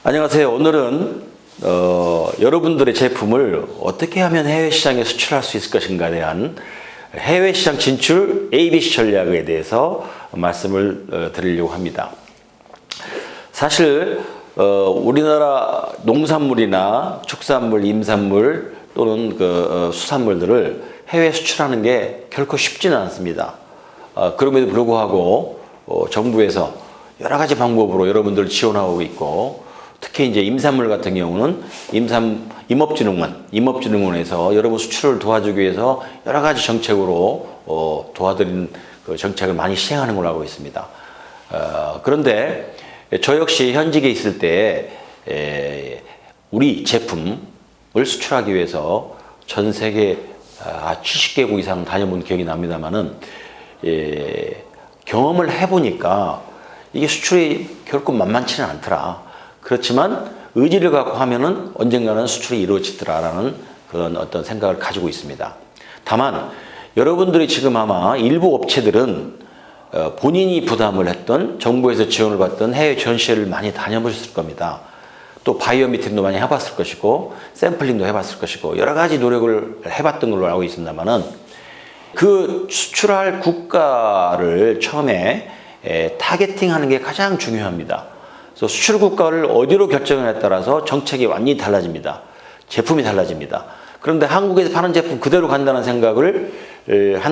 안녕하세요. 오늘은 여러분들의 제품을 어떻게 하면 해외 시장에 수출할 수 있을 것인가에 대한 해외 시장 진출 ABC 전략에 대해서 말씀을 드리려고 합니다. 사실 우리나라 농산물이나 축산물, 임산물 또는 수산물들을 해외 수출하는 게 결코 쉽지는 않습니다. 그럼에도 불구하고 정부에서 여러 가지 방법으로 여러분들을 지원하고 있고, 특히 이제 임산물 같은 경우는 임업진흥원에서 여러분 수출을 도와주기 위해서 여러 가지 정책으로 도와드리는 그 정책을 많이 시행하는 걸로 알고 있습니다. 그런데 저 역시 현직에 있을 때 우리 제품을 수출하기 위해서 전 세계 70개국 이상 다녀본 기억이 납니다만은 경험을 해보니까 이게 수출이 결코 만만치는 않더라. 그렇지만 의지를 갖고 하면은 언젠가는 수출이 이루어지더라라는 그런 어떤 생각을 가지고 있습니다. 다만 여러분들이 지금 아마 일부 업체들은 본인이 부담을 했던 정부에서 지원을 받던 해외 전시회를 많이 다녀보셨을 겁니다. 또 바이어 미팅도 많이 해봤을 것이고 샘플링도 해봤을 것이고 여러 가지 노력을 해봤던 걸로 알고 있습니다만은 그 수출할 국가를 처음에 타겟팅하는 게 가장 중요합니다. 그래서 수출 국가를 어디로 결정에 따라서 정책이 완전히 달라집니다. 제품이 달라집니다. 그런데 한국에서 파는 제품 그대로 간다는 생각을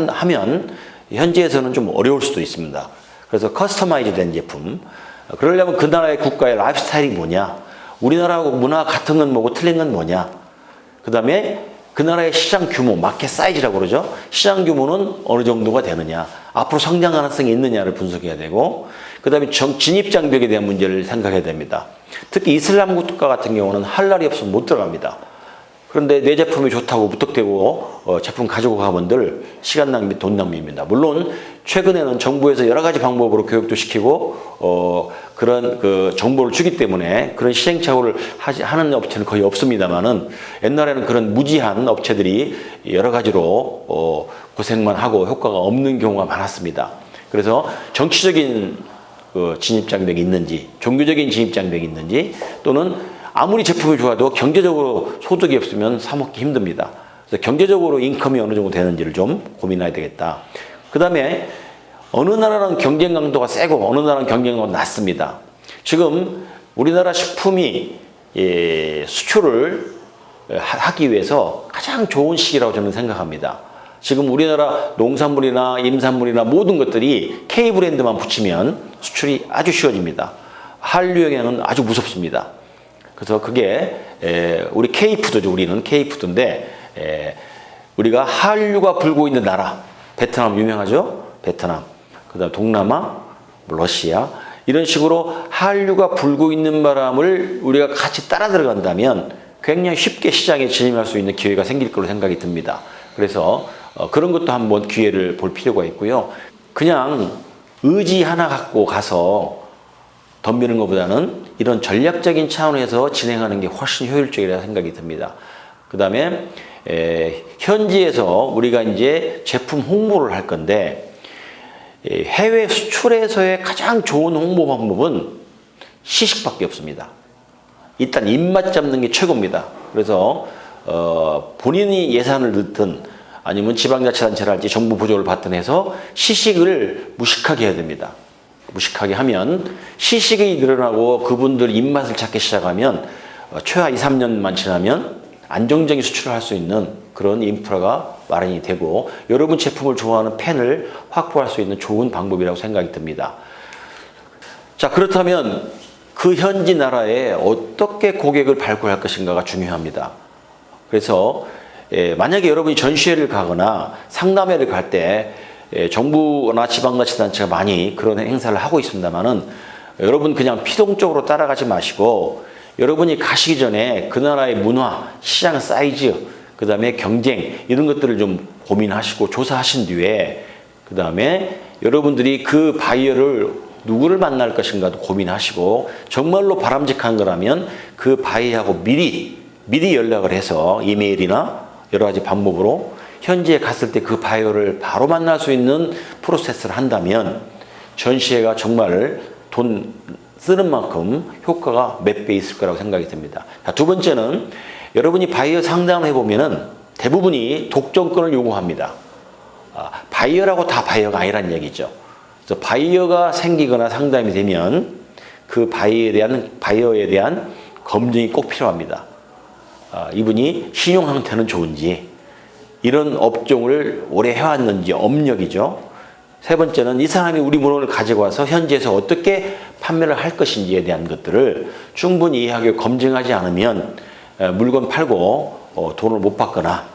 하면 현지에서는 좀 어려울 수도 있습니다. 그래서 커스터마이즈 된 제품, 그러려면 그 나라의 국가의 라이프 스타일이 뭐냐, 우리나라하고 문화 같은 건 뭐고 틀린 건 뭐냐, 그 다음에 그 나라의 시장 규모, 마켓 사이즈라고 그러죠. 시장 규모는 어느 정도가 되느냐, 앞으로 성장 가능성이 있느냐를 분석해야 되고, 그 다음에 진입 장벽에 대한 문제를 생각해야 됩니다. 특히 이슬람 국가 같은 경우는 할랄이 없으면 못 들어갑니다. 그런데 내 제품이 좋다고 무턱대고 제품 가지고 가본들 시간 낭비, 돈 낭비입니다. 물론 최근에는 정부에서 여러 가지 방법으로 교육도 시키고 그런 그 정보를 주기 때문에 그런 시행착오를 하는 업체는 거의 없습니다만은, 옛날에는 그런 무지한 업체들이 여러 가지로 고생만 하고 효과가 없는 경우가 많았습니다. 그래서 정치적인 진입장벽이 있는지, 종교적인 진입장벽이 있는지, 또는 아무리 제품이 좋아도 경제적으로 소득이 없으면 사 먹기 힘듭니다. 그래서 경제적으로 인컴이 어느 정도 되는지를 좀 고민해야 되겠다. 그 다음에 어느 나라는 경쟁 강도가 세고 어느 나라는 경쟁 강도가 낮습니다. 지금 우리나라 식품이 수출을 하기 위해서 가장 좋은 시기라고 저는 생각합니다. 지금 우리나라 농산물이나 임산물이나 모든 것들이 K 브랜드만 붙이면 수출이 아주 쉬워집니다. 한류 영향은 아주 무섭습니다. 그래서 그게 우리 K푸드죠. 우리는 K푸드인데 우리가 한류가 불고 있는 나라, 베트남 유명하죠? 베트남, 그다음 동남아, 러시아, 이런 식으로 한류가 불고 있는 바람을 우리가 같이 따라 들어간다면 굉장히 쉽게 시장에 진입할 수 있는 기회가 생길 거로 생각이 듭니다. 그래서 그런 것도 한번 기회를 볼 필요가 있고요. 그냥 의지 하나 갖고 가서 덤비는 것보다는 이런 전략적인 차원에서 진행하는 게 훨씬 효율적이라고 생각이 듭니다. 그 다음에 현지에서 우리가 이제 제품 홍보를 할 건데, 해외 수출에서의 가장 좋은 홍보 방법은 시식밖에 없습니다. 일단 입맛 잡는 게 최고입니다. 그래서 본인이 예산을 넣든 아니면 지방자치단체랄지 정부 보조를 받든 해서 시식을 무식하게 해야 됩니다. 무식하게 하면 시식이 늘어나고 그분들 입맛을 찾기 시작하면 최하 2, 3년만 지나면 안정적인 수출을 할 수 있는 그런 인프라가 마련이 되고 여러분 제품을 좋아하는 팬을 확보할 수 있는 좋은 방법이라고 생각이 듭니다. 자, 그렇다면 그 현지 나라에 어떻게 고객을 발굴할 것인가가 중요합니다. 그래서 만약에 여러분이 전시회를 가거나 상담회를 갈 때 정부나 지방자치단체가 많이 그런 행사를 하고 있습니다만은, 여러분 그냥 피동적으로 따라가지 마시고 여러분이 가시기 전에 그 나라의 문화, 시장 사이즈, 그 다음에 경쟁, 이런 것들을 좀 고민하시고 조사하신 뒤에 그 다음에 여러분들이 그 바이어를 누구를 만날 것인가도 고민하시고, 정말로 바람직한 거라면 그 바이어하고 미리 연락을 해서 이메일이나 여러 가지 방법으로 현지에 갔을 때 그 바이어를 바로 만날 수 있는 프로세스를 한다면 전시회가 정말 돈 쓰는 만큼 효과가 몇 배 있을 거라고 생각이 듭니다. 자, 두 번째는 여러분이 바이어 상담을 해보면은 대부분이 독점권을 요구합니다. 바이어라고 다 바이어가 아니라는 얘기죠. 그래서 바이어가 생기거나 상담이 되면 그 바이어에 대한 검증이 꼭 필요합니다. 이분이 신용 상태는 좋은지, 이런 업종을 오래 해왔는지, 업력이죠. 세 번째는 이 사람이 우리 물건을 가지고 와서 현지에서 어떻게 판매를 할 것인지에 대한 것들을 충분히 이해하고 검증하지 않으면 물건 팔고 돈을 못 받거나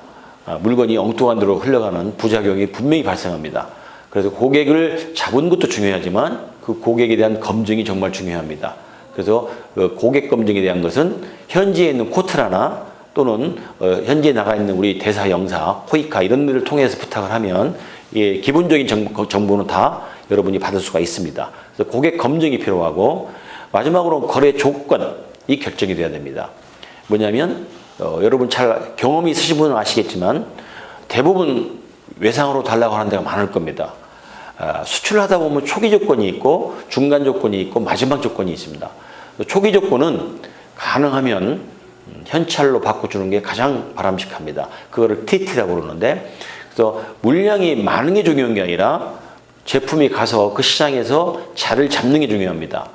물건이 엉뚱한 데로 흘러가는 부작용이 분명히 발생합니다. 그래서 고객을 잡은 것도 중요하지만 그 고객에 대한 검증이 정말 중요합니다. 그래서 고객 검증에 대한 것은 현지에 있는 코트라나 또는 현지에 나가 있는 우리 대사 영사, 코이카 이런 데를 통해서 부탁을 하면 기본적인 정보는 다 여러분이 받을 수가 있습니다. 그래서 고객 검증이 필요하고 마지막으로 거래 조건이 결정이 돼야 됩니다. 뭐냐면 여러분 잘 경험이 있으신 분은 아시겠지만 대부분 외상으로 달라고 하는 데가 많을 겁니다. 수출을 하다 보면 초기 조건이 있고 중간 조건이 있고 마지막 조건이 있습니다. 초기 조건은 가능하면 현찰로 바꿔주는 게 가장 바람직합니다. 그거를 TT라고 그러는데, 그래서 물량이 많은 게 중요한 게 아니라 제품이 가서 그 시장에서 자리를 잡는 게 중요합니다.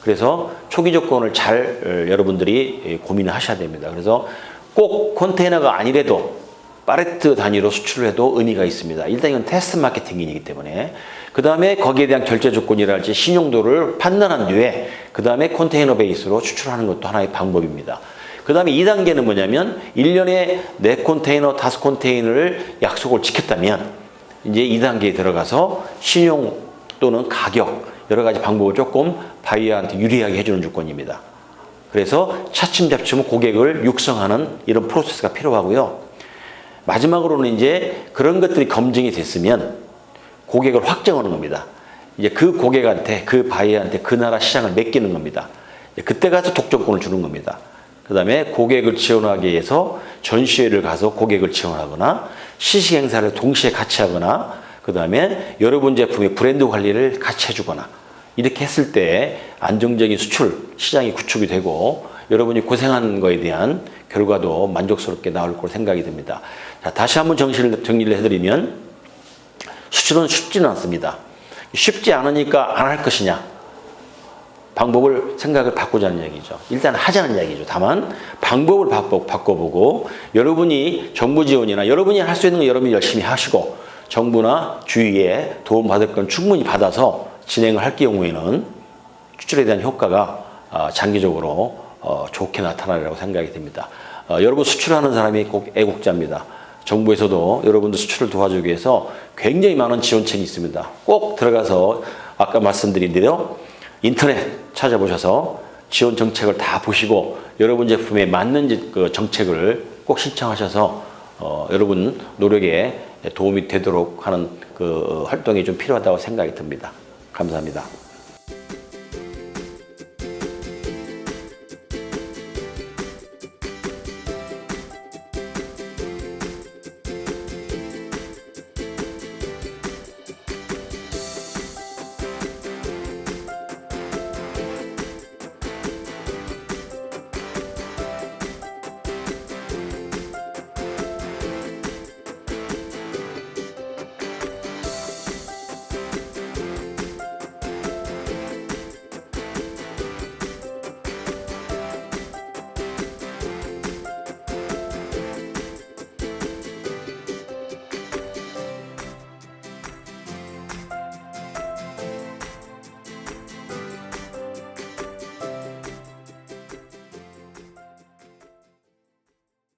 그래서 초기 조건을 잘 여러분들이 고민을 하셔야 됩니다. 그래서 꼭 컨테이너가 아니래도 팔레트 단위로 수출을 해도 의미가 있습니다. 일단 이건 테스트 마케팅이기 때문에 그 다음에 거기에 대한 결제 조건이랄지 신용도를 판단한 뒤에 그 다음에 컨테이너 베이스로 수출하는 것도 하나의 방법입니다. 그 다음에 2단계는 뭐냐면 1년에 4컨테이너, 5컨테이너를 약속을 지켰다면 이제 2단계에 들어가서 신용 또는 가격 여러 가지 방법을 조금 바이어한테 유리하게 해주는 조건입니다. 그래서 차츰차츰 고객을 육성하는 이런 프로세스가 필요하고요. 마지막으로는 이제 그런 것들이 검증이 됐으면 고객을 확정하는 겁니다. 이제 그 고객한테, 그 바이어한테 그 나라 시장을 맡기는 겁니다. 그때 가서 독점권을 주는 겁니다. 그 다음에 고객을 지원하기 위해서 전시회를 가서 고객을 지원하거나 시식 행사를 동시에 같이 하거나 그 다음에 여러분 제품의 브랜드 관리를 같이 해주거나 이렇게 했을 때 안정적인 수출 시장이 구축이 되고 여러분이 고생한 거에 대한 결과도 만족스럽게 나올 거로 생각이 듭니다. 자, 다시 한번 정리를 해드리면 수출은 쉽지는 않습니다. 쉽지 않으니까 안 할 것이냐? 생각을 바꾸자는 얘기죠. 일단 하자는 얘기죠. 다만 방법을 바꿔보고 여러분이 정부 지원이나 여러분이 할 수 있는 거 여러분이 열심히 하시고 정부나 주위에 도움받을 건 충분히 받아서 진행을 할 경우에는 수출에 대한 효과가 장기적으로 좋게 나타나리라고 생각이 듭니다. 여러분 수출하는 사람이 꼭 애국자입니다. 정부에서도 여러분들 수출을 도와주기 위해서 굉장히 많은 지원책이 있습니다. 꼭 들어가서 아까 말씀드린 대로 인터넷 찾아보셔서 지원 정책을 다 보시고 여러분 제품에 맞는 그 정책을 꼭 신청하셔서 여러분 노력에 도움이 되도록 하는 그 활동이 좀 필요하다고 생각이 듭니다. 감사합니다.